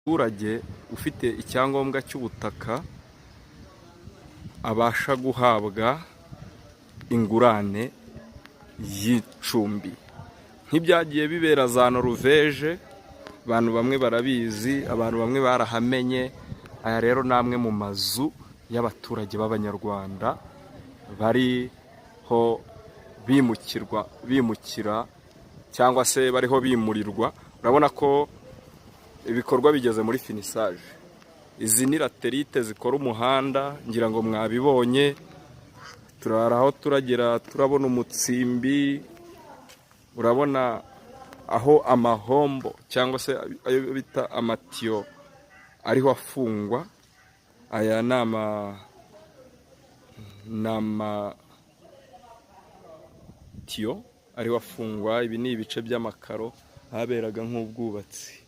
umuturage ufite icyangombwa cy'ubutaka abasha guhabwa ingurane y'icumbi nk'ibyagiye bibera za Noruveje. Abantu bamwe barabizi, abantu bamwe barahamenye. Aya rero namwe mu mazu y'abaturage b'Abanyarwanda bariho bimukira cyangwa se bariho bimurirwa. Urabona ko ibikorwa bigeze muri finisage. Izi ni laterite zikora umuhanda, ngira ngo mwabibonye. Turaraho turagera turabona umutsimbi, urabona aho amahombo cyangwa se ayo bita amatiyo ariho afungwa. Aya ni amatiyo ariho afungwa. Ibi ni ibice by'amakaro haberaga nk'ubwubatsi.